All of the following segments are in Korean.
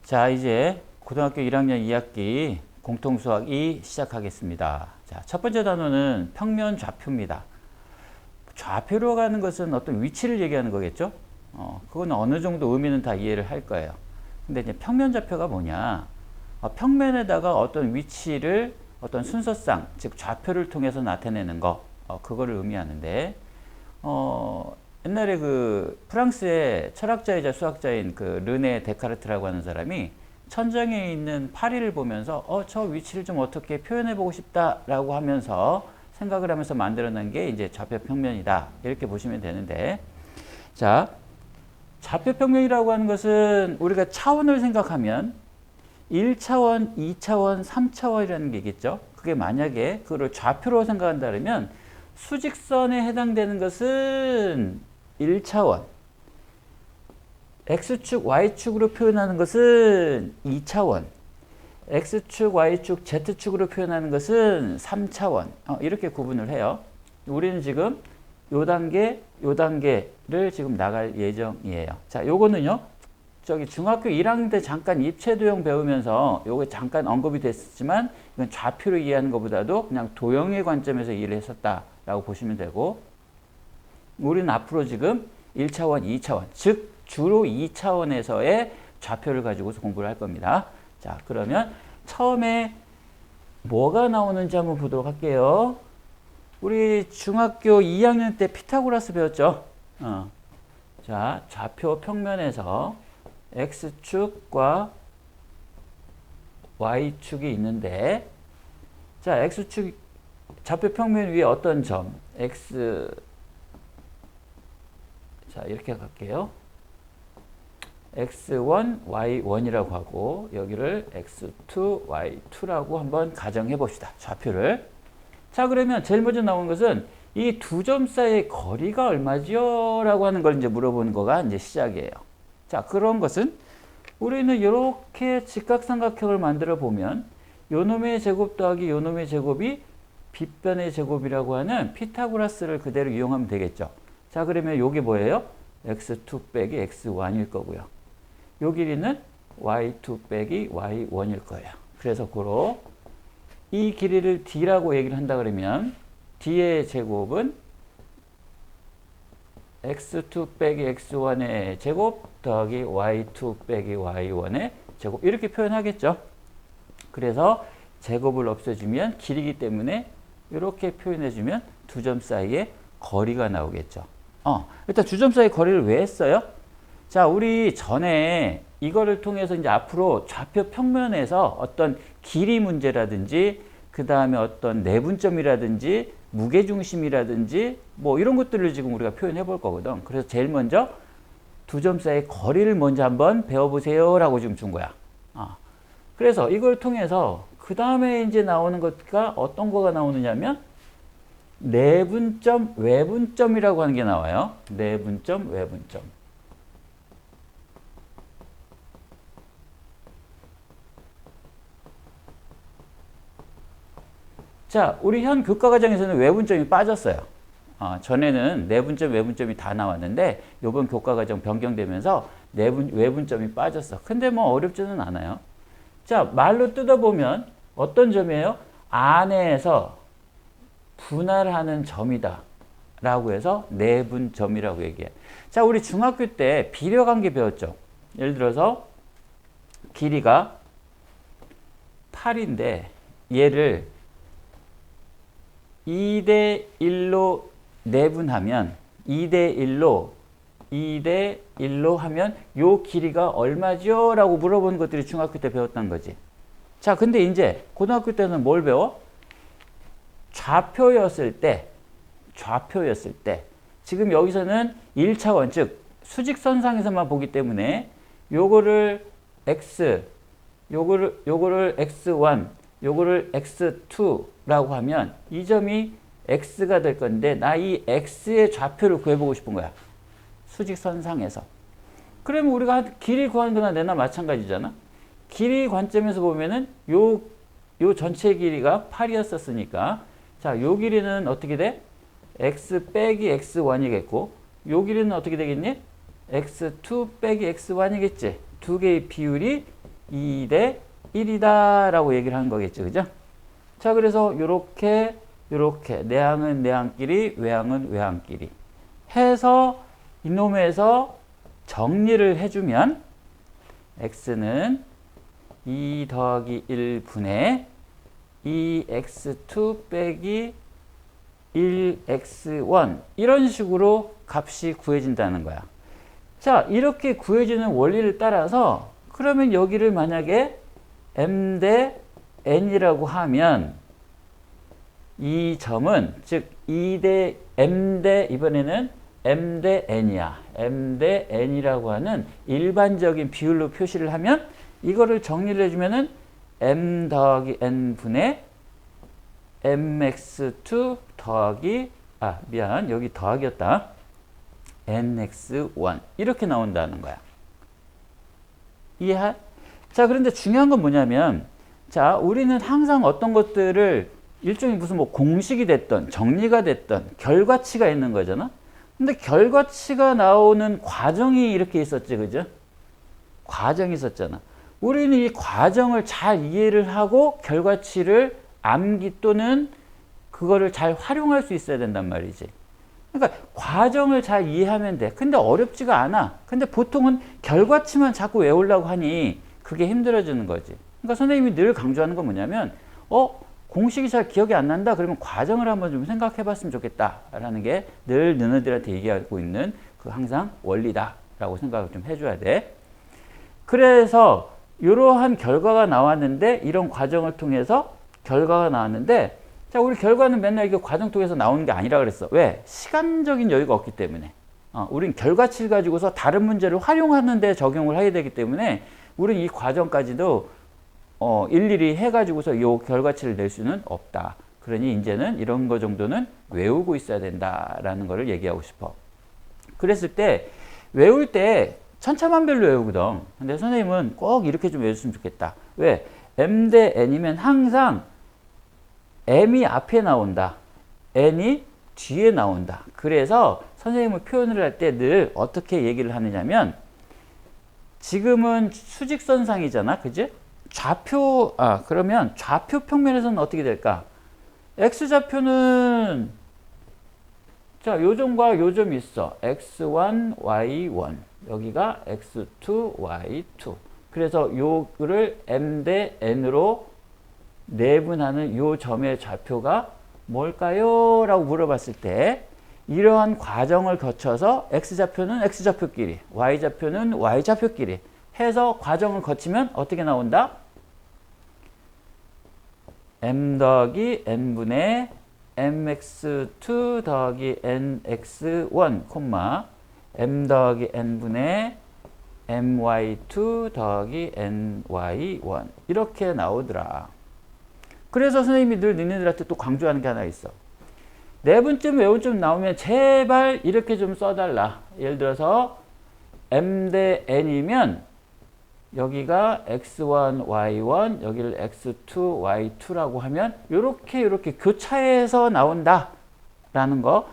자, 이제 고등학교 1학년 2학기 공통수학 2 시작하겠습니다. 자, 첫 번째 단어는 평면 좌표입니다. 좌표로 가는 것은 어떤 위치를 얘기하는 거겠죠? 그건 어느 정도 의미는 다 이해를 할 거예요. 근데 이제 평면 좌표가 뭐냐? 평면에다가 어떤 위치를 어떤 순서상, 즉 좌표를 통해서 나타내는 거, 그거를 의미하는데, 옛날에 그 프랑스의 철학자이자 수학자인 그 르네 데카르트라고 하는 사람이 천장에 있는 파리를 보면서 저 위치를 좀 어떻게 표현해 보고 싶다라고 하면서 생각을 하면서 만들어낸 게 이제 좌표 평면이다. 이렇게 보시면 되는데, 자, 좌표 평면이라고 하는 것은 우리가 차원을 생각하면 1차원, 2차원, 3차원이라는 게 있겠죠. 그게 만약에 그걸 좌표로 생각한다면 수직선에 해당되는 것은 1차원, X축, Y축으로 표현하는 것은 2차원, X축, Y축, Z축으로 표현하는 것은 3차원. 이렇게 구분을 해요. 우리는 지금 요 단계를 지금 나갈 예정이에요. 자, 요거는요. 저기 중학교 1학년 때 잠깐 입체도형 배우면서 요거 잠깐 언급이 됐지만 이건 좌표로 이해하는 것보다도 그냥 도형의 관점에서 이해를 했었다라고 보시면 되고, 우리는 앞으로 지금 1차원, 2차원, 즉 주로 2차원에서의 좌표를 가지고서 공부를 할 겁니다. 자, 그러면 처음에 뭐가 나오는지 한번 보도록 할게요. 우리 중학교 2학년 때 피타고라스 배웠죠? 자, 좌표 평면에서 X축과 Y축이 있는데, 자, X축, 좌표 평면 위에 어떤 점, X, 자, 이렇게 갈게요. X1, Y1이라고 하고, 여기를 X2, Y2라고 한번 가정해 봅시다. 좌표를. 자, 그러면 제일 먼저 나오는 것은 이 두 점 사이의 거리가 얼마지요? 라고 하는 걸 이제 물어보는 거가 이제 시작이에요. 자, 그런 것은 우리는 이렇게 직각삼각형을 만들어 보면 요 놈의 제곱 더하기 요 놈의 제곱이 빗변의 제곱이라고 하는 피타고라스를 그대로 이용하면 되겠죠. 자, 그러면 요게 뭐예요? x2 빼기 x1일 거고요. 요 길이는 y2 빼기 y1일 거예요. 그래서 고로 이 길이를 d라고 얘기를 한다 그러면 d의 제곱은 x2 빼기 x1의 제곱 더하기 y2 빼기 y1의 제곱, 이렇게 표현하겠죠. 그래서 제곱을 없애주면 길이기 때문에 이렇게 표현해주면 두 점 사이에 거리가 나오겠죠. 일단 두 점 사이 거리를 왜 했어요? 자, 우리 전에 이거를 통해서 이제 앞으로 좌표 평면에서 어떤 길이 문제라든지 그 다음에 어떤 내분점이라든지 무게중심이라든지 뭐 이런 것들을 지금 우리가 표현해 볼 거거든. 그래서 제일 먼저 두 점 사이의 거리를 먼저 한번 배워보세요 라고 지금 준 거야. 그래서 이걸 통해서 그 다음에 이제 나오는 것가 어떤 거가 나오느냐면 내분점, 외분점이라고 하는 게 나와요. 내분점, 외분점. 자, 우리 현 교과 과정에서는 외분점이 빠졌어요. 전에는 내분점, 외분점이 다 나왔는데 이번 교과 과정 변경되면서 외분점이 빠졌어. 근데 뭐 어렵지는 않아요. 자, 말로 뜯어보면 어떤 점이에요? 안에서 분할하는 점이다 라고 해서 내분점이라고 얘기해. 자, 우리 중학교 때 비례관계 배웠죠. 예를 들어서 길이가 8인데 얘를 2대 1로 내분하면 2대 1로 하면 요 길이가 얼마죠? 라고 물어보는 것들이 중학교 때 배웠던 거지. 자, 근데 이제 고등학교 때는 뭘 배워? 좌표였을 때 지금 여기서는 1차원, 즉 수직선상에서만 보기 때문에 요거를 x, 요거를 x1, 요거를 x2라고 하면 이 점이 x가 될 건데 나 이 x의 좌표를 구해보고 싶은 거야. 수직선상에서. 그러면 우리가 길이 구하는 거나 내나 마찬가지잖아. 길이 관점에서 보면은 요 전체 길이가 8이었었으니까 자, 요 길이는 어떻게 돼? x 빼기 x1이겠고 요 길이는 어떻게 되겠니? x2 빼기 x1이겠지. 두 개의 비율이 2대 1이다 라고 얘기를 하는 거겠죠. 그죠? 자, 그래서 요렇게 내항은 내항끼리, 외항은 외항끼리 해서 이놈에서 정리를 해주면 x는 2 더하기 1분의 2x2 빼기 1x1 이런 식으로 값이 구해진다는 거야. 자, 이렇게 구해지는 원리를 따라서 그러면 여기를 만약에 m 대 n이라고 하면 이 점은 즉 2대 m 대 이번에는 m 대 n이야. m 대 n이라고 하는 일반적인 비율로 표시를 하면 이거를 정리를 해주면은 m 더하기 n 분의 mx2 더하기 여기 더하기였다. nx1 이렇게 나온다는 거야. 이해해? 자, 그런데 중요한 건 뭐냐면 자, 우리는 항상 어떤 것들을 일종의 무슨 뭐 공식이 됐던 정리가 됐던 결과치가 있는 거잖아. 근데 결과치가 나오는 과정이 이렇게 있었지, 그죠? 과정이 있었잖아. 우리는 이 과정을 잘 이해를 하고 결과치를 암기 또는 그거를 잘 활용할 수 있어야 된단 말이지. 그러니까 과정을 잘 이해하면 돼. 근데 어렵지가 않아. 근데 보통은 결과치만 자꾸 외우려고 하니 그게 힘들어지는 거지. 그러니까 선생님이 늘 강조하는 건 뭐냐면 공식이 잘 기억이 안 난다? 그러면 과정을 한번 좀 생각해 봤으면 좋겠다 라는 게 늘 너네들한테 얘기하고 있는 그 항상 원리다 라고 생각을 좀 해줘야 돼. 그래서 이러한 결과가 나왔는데 이런 과정을 통해서 결과가 나왔는데 자, 우리 결과는 맨날 이게 과정 통해서 나오는 게 아니라 그랬어. 왜? 시간적인 여유가 없기 때문에. 우린 결과치를 가지고서 다른 문제를 활용하는 데 적용을 하게 되기 때문에 우린 이 과정까지도 일일이 해가지고서 이 결과치를 낼 수는 없다. 그러니 이제는 이런 거 정도는 외우고 있어야 된다라는 거를 얘기하고 싶어. 그랬을 때 외울 때 천차만별로 외우거든. 근데 선생님은 꼭 이렇게 좀 외웠으면 좋겠다. 왜? m 대 n이면 항상 m이 앞에 나온다. n이 뒤에 나온다. 그래서 선생님은 표현을 할 때 늘 어떻게 얘기를 하느냐면 지금은 수직선상이잖아. 그지? 그러면 좌표 평면에서는 어떻게 될까? x좌표는 자, 요점과 요점이 있어. x1, y1. 여기가 x2, y2. 그래서 요거를 m 대 n으로 내분하는 요 점의 좌표가 뭘까요? 라고 물어봤을 때 이러한 과정을 거쳐서 x좌표는 x좌표끼리, y좌표는 y좌표끼리 해서 과정을 거치면 어떻게 나온다? m 더하기 n분의 mx2 더하기 nx1, m 더하기 n분의 my2 더하기 ny1 이렇게 나오더라. 그래서 선생님이 늘 너희들한테 또 강조하는 게 하나 있어. 내분점, 외분점 나오면 제발 이렇게 좀 써달라. 예를 들어서 m 대 n이면 여기가 x1, y1, 여기를 x2, y2라고 하면 이렇게 교차해서 나온다 라는 거.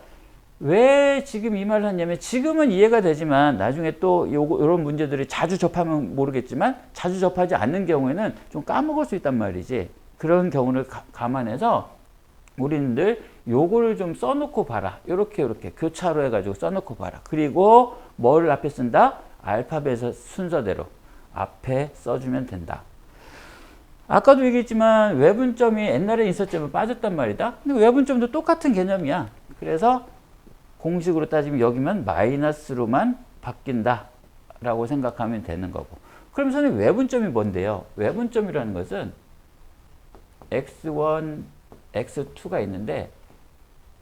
왜 지금 이 말을 하냐면 지금은 이해가 되지만 나중에 또 이런 문제들이 자주 접하면 모르겠지만 자주 접하지 않는 경우에는 좀 까먹을 수 있단 말이지. 그런 경우를 감안해서 우리는 늘 요거를 좀 써놓고 봐라. 이렇게 교차로 해가지고 써놓고 봐라. 그리고 뭐를 앞에 쓴다? 알파벳 순서대로 앞에 써주면 된다. 아까도 얘기했지만 외분점이 옛날에 있었지만 빠졌단 말이다. 근데 외분점도 똑같은 개념이야. 그래서 공식으로 따지면 여기면 마이너스로만 바뀐다 라고 생각하면 되는 거고. 그럼 선생님 외분점이 뭔데요? 외분점이라는 것은 x1, x2가 있는데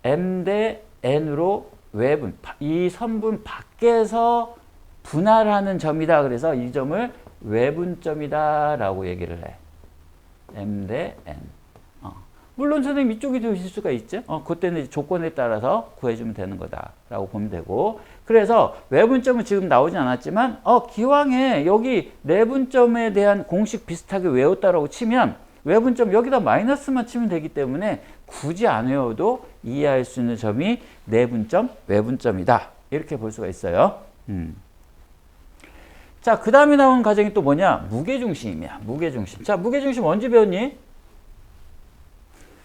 m 대 n으로 외분, 이 선분 밖에서 분할하는 점이다. 그래서 이 점을 외분점이다 라고 얘기를 해. m 대 n. 물론 선생님 이쪽에도 있을 수가 있죠. 그때는 조건에 따라서 구해주면 되는 거다 라고 보면 되고. 그래서 외분점은 지금 나오진 않았지만 기왕에 여기 내분점에 대한 공식 비슷하게 외웠다라고 치면 외분점 여기다 마이너스만 치면 되기 때문에 굳이 안 외워도 이해할 수 있는 점이 내분점, 외분점이다. 이렇게 볼 수가 있어요. 자, 그 다음에 나온 과정이 또 뭐냐? 무게중심이야. 무게중심. 자, 무게중심 언제 배웠니?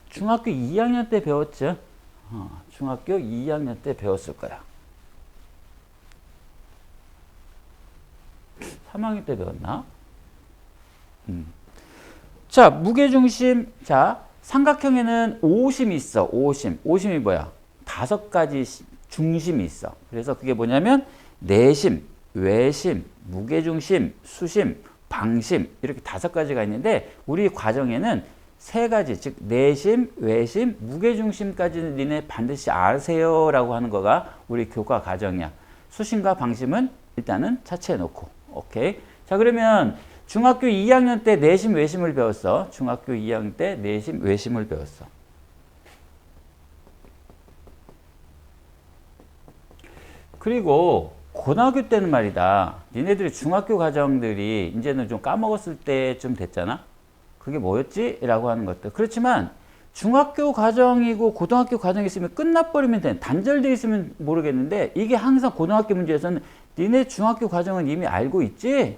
중학교 2학년 때 배웠죠. 중학교 2학년 때 배웠을 거야. 3학년 때 배웠나? 자, 무게중심. 자, 삼각형에는 오심이 있어. 오심. 오심이 뭐야? 5가지 중심이 있어. 그래서 그게 뭐냐면 내심, 외심, 무게중심, 수심, 방심 이렇게 5가지가 있는데 우리 과정에는 3가지, 즉 내심, 외심, 무게중심까지는 니네 반드시 아세요라고 하는 거가 우리 교과 과정이야. 수심과 방심은 일단은 차치해 놓고. 오케이. 자, 그러면 중학교 2학년 때 내심, 외심을 배웠어. 중학교 2학년 때 내심, 외심을 배웠어. 그리고 고등학교 때는 말이다. 니네들이 중학교 과정들이 이제는 좀 까먹었을 때쯤 됐잖아. 그게 뭐였지? 라고 하는 것들. 그렇지만 중학교 과정이고 고등학교 과정이 있으면 끝나버리면 돼. 단절되어 있으면 모르겠는데 이게 항상 고등학교 문제에서는 니네 중학교 과정은 이미 알고 있지?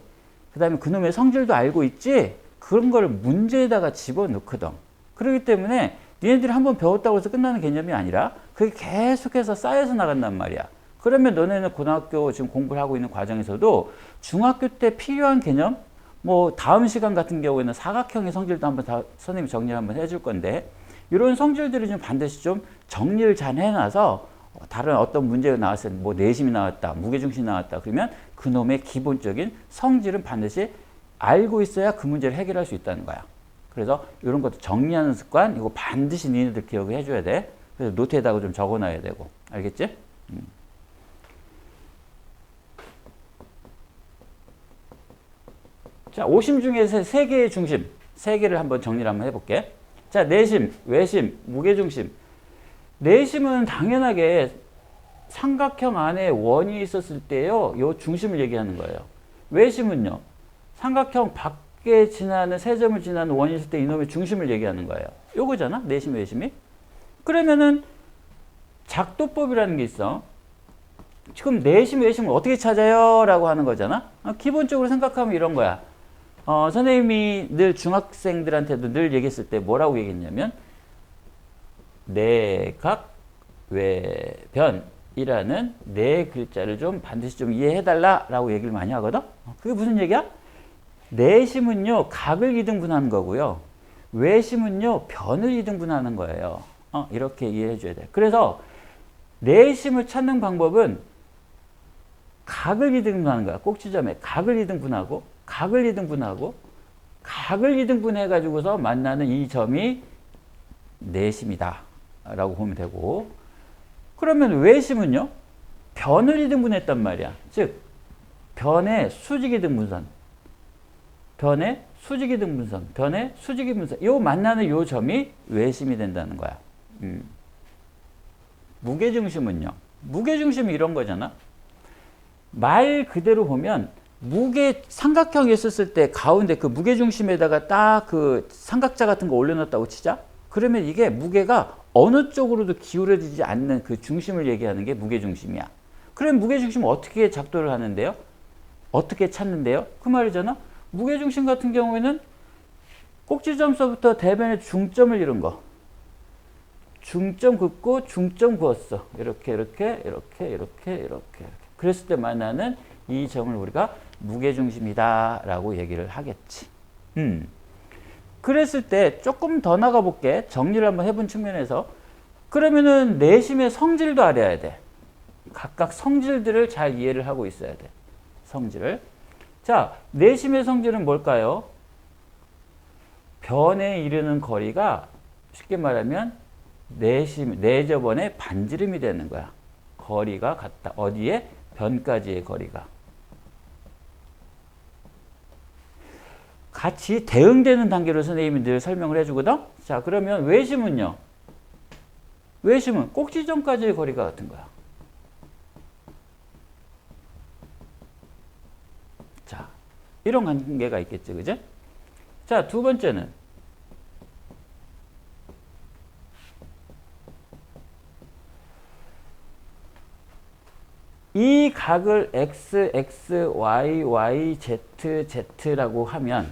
그 다음에 그놈의 성질도 알고 있지? 그런 거를 문제에다가 집어넣거든. 그렇기 때문에 니네들이 한번 배웠다고 해서 끝나는 개념이 아니라 그게 계속해서 쌓여서 나간단 말이야. 그러면 너네는 고등학교 지금 공부를 하고 있는 과정에서도 중학교 때 필요한 개념, 뭐 다음 시간 같은 경우에는 사각형의 성질도 한번 다 선생님이 정리를 한번 해줄 건데 이런 성질들을 좀 반드시 좀 정리를 잘 해놔서 다른 어떤 문제가 나왔을 때 뭐 내심이 나왔다, 무게중심이 나왔다 그러면 그놈의 기본적인 성질은 반드시 알고 있어야 그 문제를 해결할 수 있다는 거야. 그래서 이런 것도 정리하는 습관 이거 반드시 니네들 기억을 해줘야 돼. 그래서 노트에다가 좀 적어놔야 되고 알겠지? 자, 오심 중에서 3개의 중심, 3개를 한번 정리를 한번 해볼게. 자, 내심, 외심, 무게중심. 내심은 당연하게 삼각형 안에 원이 있었을 때요, 요 중심을 얘기하는 거예요. 외심은요, 삼각형 밖에 지나는, 세 점을 지나는 원이 있을 때 이놈의 중심을 얘기하는 거예요. 요거잖아, 내심, 외심이. 그러면은 작도법이라는 게 있어. 지금 내심, 외심을 어떻게 찾아요? 라고 하는 거잖아. 기본적으로 생각하면 이런 거야. 선생님이 늘 중학생들한테도 늘 얘기했을 때 뭐라고 얘기했냐면 내각 외변이라는 네 글자를 좀 반드시 좀 이해해달라 라고 얘기를 많이 하거든. 그게 무슨 얘기야? 내심은요 각을 이등분하는 거고요. 외심은요 변을 이등분하는 거예요. 이렇게 이해해 줘야 돼. 그래서 내심을 찾는 방법은 각을 이등분하는 거야. 꼭지점에 각을 이등분하고 각을 이등분하고 각을 이등분해 가지고서 만나는 이 점이 내심이다 라고 보면 되고 그러면 외심은요 변을 이등분했단 말이야. 즉 변의 수직이등분선 변의 수직이등분선 변의 수직이등분선 요 만나는 요 점이 외심이 된다는 거야. 무게중심은요 무게중심이 이런 거잖아. 말 그대로 보면 무게 삼각형이 있었을 때 가운데 그 무게중심에다가 딱 그 삼각자 같은 거 올려놨다고 치자. 그러면 이게 무게가 어느 쪽으로도 기울어지지 않는 그 중심을 얘기하는 게 무게중심이야. 그럼 무게중심은 어떻게 작도를 하는데요? 어떻게 찾는데요? 그 말이잖아. 무게중심 같은 경우에는 꼭지점서부터 대변의 중점을 이룬 거. 중점 긋고 중점 그었어. 이렇게 이렇게 이렇게 이렇게 이렇게. 그랬을 때 만나는 이 점을 우리가 무게중심이다 라고 얘기를 하겠지. 그랬을 때 조금 더 나가 볼게. 정리를 한번 해본 측면에서 그러면은 내심의 성질도 알아야 돼. 각각 성질들을 잘 이해를 하고 있어야 돼. 성질을. 자, 내심의 성질은 뭘까요? 변에 이르는 거리가 쉽게 말하면 내저번의 반지름이 되는 거야. 거리가 같다. 어디에? 변까지의 거리가. 같이 대응되는 단계로 선생님이 늘 설명을 해주거든. 자, 그러면 외심은요. 외심은 꼭지점까지의 거리가 같은 거야. 자, 이런 관계가 있겠지, 그죠? 자, 두 번째는 이 각을 x, x, y, y, z, z라고 하면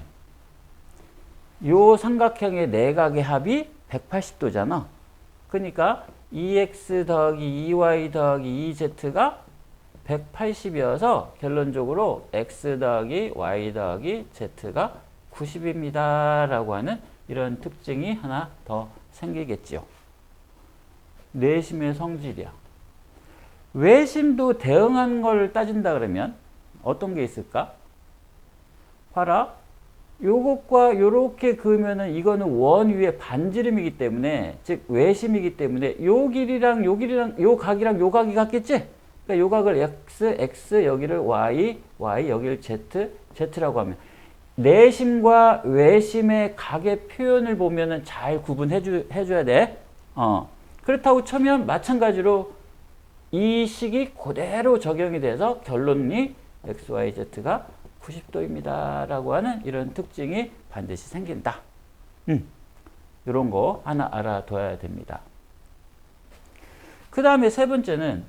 요 삼각형의 내각의 합이 180도잖아. 그러니까 2x 더하기 2y 더하기 2z가 180이어서 결론적으로 x 더하기 y 더하기 z가 90입니다. 라고 하는 이런 특징이 하나 더 생기겠지요. 내심의 성질이야. 외심도 대응한 걸 따진다 그러면 어떤 게 있을까? 봐라. 요것과 요렇게 그으면은 이거는 원 위에 반지름이기 때문에, 즉 외심이기 때문에 요 길이랑 요 길이랑 요 각이랑 요 각이 같겠지? 그러니까 요 각을 x, x 여기를 y, y 여기를 z, z라고 하면 내심과 외심의 각의 표현을 보면은 잘 구분해줘야 돼. 그렇다고 치면 마찬가지로 이 식이 그대로 적용이 돼서 결론이 x, y, z가 90도입니다. 라고 하는 이런 특징이 반드시 생긴다. 이런 거 하나 알아둬야 됩니다. 그 다음에 세 번째는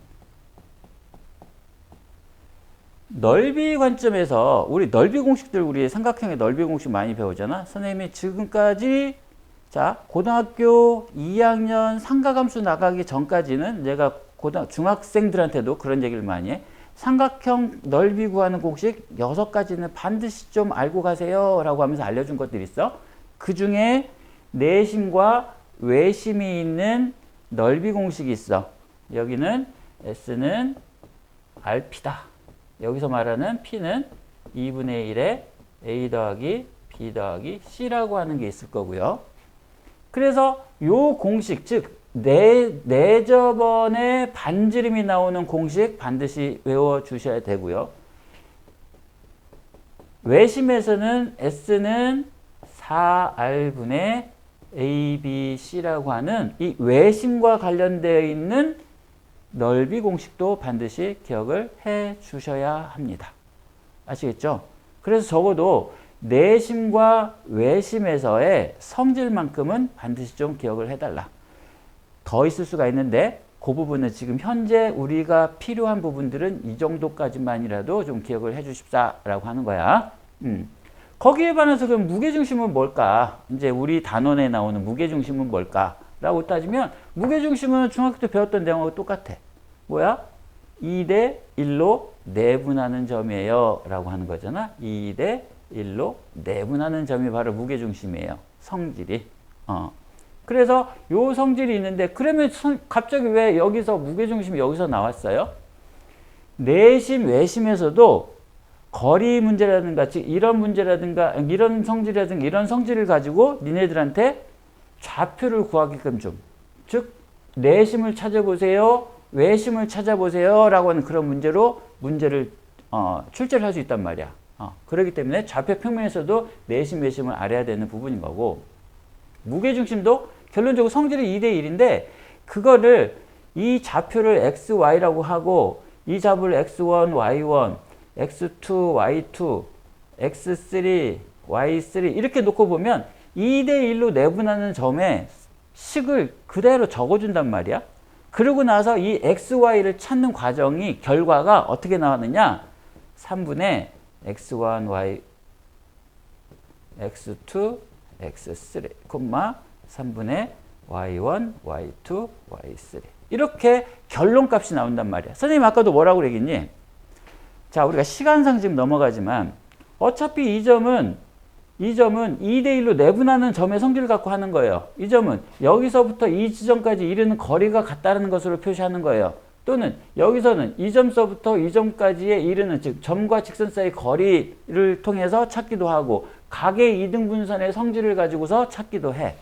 넓이 관점에서 우리 넓이 공식들 우리 삼각형의 넓이 공식 많이 배우잖아. 선생님이 지금까지 자 고등학교 2학년 삼각함수 나가기 전까지는 내가 중학생들한테도 그런 얘기를 많이 해. 삼각형 넓이 구하는 공식 6가지는 반드시 좀 알고 가세요 라고 하면서 알려준 것들이 있어. 그 중에 내심과 외심이 있는 넓이 공식이 있어. 여기는 S는 RP다. 여기서 말하는 P는 2분의 1에 A 더하기 B 더하기 C라고 하는 게 있을 거고요. 그래서 요 공식, 즉 내저번에 반지름이 나오는 공식 반드시 외워주셔야 되고요. 외심에서는 S는 4R분의 ABC라고 하는 이 외심과 관련되어 있는 넓이 공식도 반드시 기억을 해 주셔야 합니다. 아시겠죠? 그래서 적어도 내심과 외심에서의 성질만큼은 반드시 좀 기억을 해달라. 더 있을 수가 있는데 그 부분은 지금 현재 우리가 필요한 부분들은 이 정도까지만이라도 좀 기억을 해 주십사라고 하는 거야. 거기에 반해서 그럼 무게중심은 뭘까? 이제 우리 단원에 나오는 무게중심은 뭘까? 라고 따지면 무게중심은 중학교 때 배웠던 내용하고 똑같아. 뭐야? 2대 1로 내분하는 점이에요. 라고 하는 거잖아. 2대 1로 내분하는 점이 바로 무게중심이에요. 성질이. 그래서 요 성질이 있는데 그러면 갑자기 왜 여기서 무게중심이 여기서 나왔어요? 내심, 외심에서도 거리 문제라든가 즉 이런 문제라든가 이런 성질이라든가 이런 성질을 가지고 니네들한테 좌표를 구하게끔 좀, 즉 내심을 찾아보세요, 외심을 찾아보세요 라고 하는 그런 문제를 출제를 할 수 있단 말이야. 그렇기 때문에 좌표 평면에서도 내심, 외심을 알아야 되는 부분인 거고, 무게중심도 결론적으로 성질이 2대 1인데 그거를 이 좌표를 x, y라고 하고 이 좌표를 x1, y1, x2, y2, x3, y3 이렇게 놓고 보면 2대 1로 내분하는 점에 식을 그대로 적어준단 말이야. 그러고 나서 이 x, y를 찾는 과정이 결과가 어떻게 나왔느냐? 3분의 x1, y, x2, x3, 3분의 y1, y2, y3 이렇게 결론값이 나온단 말이야. 선생님 아까도 뭐라고 그랬겠니? 자, 우리가 시간상 지금 넘어가지만 어차피 이 점은 2대 1로 내분하는 점의 성질을 갖고 하는 거예요. 이 점은 여기서부터 이 지점까지 이르는 거리가 같다는 것으로 표시하는 거예요. 또는 여기서는 이 점서부터 이 점까지의 이르는 즉 점과 직선 사이 거리를 통해서 찾기도 하고 각의 이등분선의 성질을 가지고서 찾기도 해.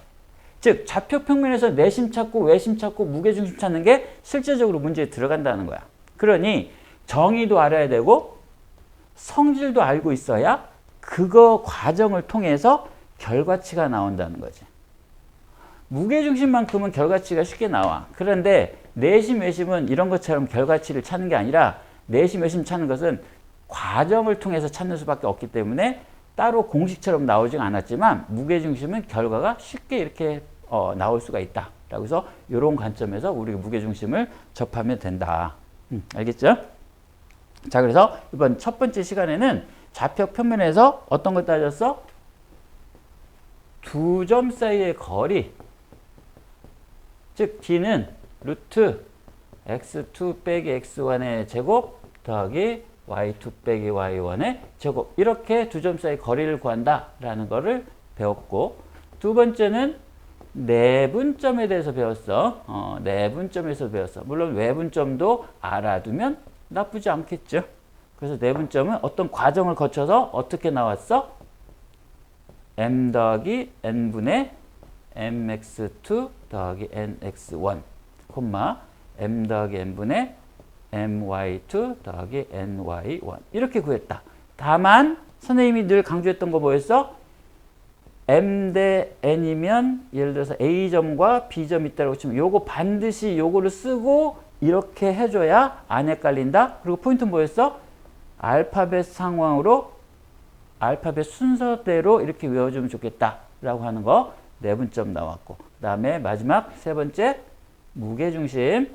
즉 좌표 평면에서 내심 찾고 외심 찾고 무게중심 찾는 게 실제적으로 문제에 들어간다는 거야. 그러니 정의도 알아야 되고 성질도 알고 있어야 그거 과정을 통해서 결과치가 나온다는 거지. 무게중심만큼은 결과치가 쉽게 나와. 그런데 내심, 외심은 이런 것처럼 결과치를 찾는 게 아니라 내심, 외심 찾는 것은 과정을 통해서 찾는 수밖에 없기 때문에 따로 공식처럼 나오지 않았지만 무게중심은 결과가 쉽게 이렇게 나올 수가 있다. 라고 해서 이런 관점에서 우리가 무게중심을 접하면 된다. 알겠죠? 자, 그래서 이번 첫 번째 시간에는 좌표 평면에서 어떤 걸 따졌어? 두 점 사이의 거리, 즉 D는 루트 x2 빼기 x1의 제곱 더하기 y2 빼기 y1의 제곱, 이렇게 두 점 사이 거리를 구한다 라는 거를 배웠고, 두 번째는 내분점에 대해서 배웠어. 내분점에서 배웠어. 물론 외분점도 알아두면 나쁘지 않겠죠. 그래서 내분점은 어떤 과정을 거쳐서 어떻게 나왔어? m 더하기 n분의 mx2 더하기 nx1 콤마 m 더하기 n분의 my2 더하기 ny1 이렇게 구했다. 다만 선생님이 늘 강조했던 거 뭐였어? m 대 n이면 예를 들어서 a점과 b점이 있다고 치면 요거 반드시 요거를 쓰고 이렇게 해줘야 안 헷갈린다. 그리고 포인트는 뭐였어? 알파벳 상황으로 알파벳 순서대로 이렇게 외워주면 좋겠다 라고 하는 거 내분점 나왔고, 그 다음에 마지막 세 번째 무게중심.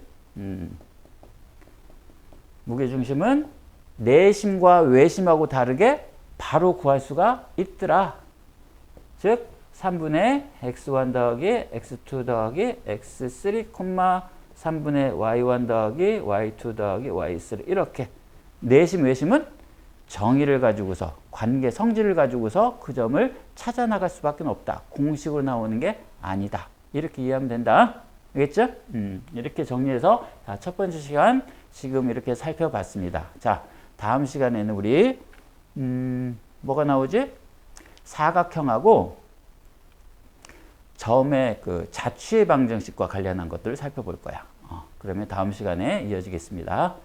무게중심은 내심과 외심하고 다르게 바로 구할 수가 있더라. 즉 3분의 x1 더하기 x2 더하기 x3 3분의 y1 더하기 y2 더하기 y3 이렇게 내심 외심은 정의를 가지고서 관계 성질을 가지고서 그 점을 찾아 나갈 수밖에 없다. 공식으로 나오는 게 아니다. 이렇게 이해하면 된다. 알겠죠? 이렇게 정리해서 자, 첫 번째 시간 지금 이렇게 살펴봤습니다. 자, 다음 시간에는 우리 뭐가 나오지? 사각형하고 점의 그 자취의 방정식과 관련한 것들을 살펴볼 거야. 그러면 다음 시간에 이어지겠습니다.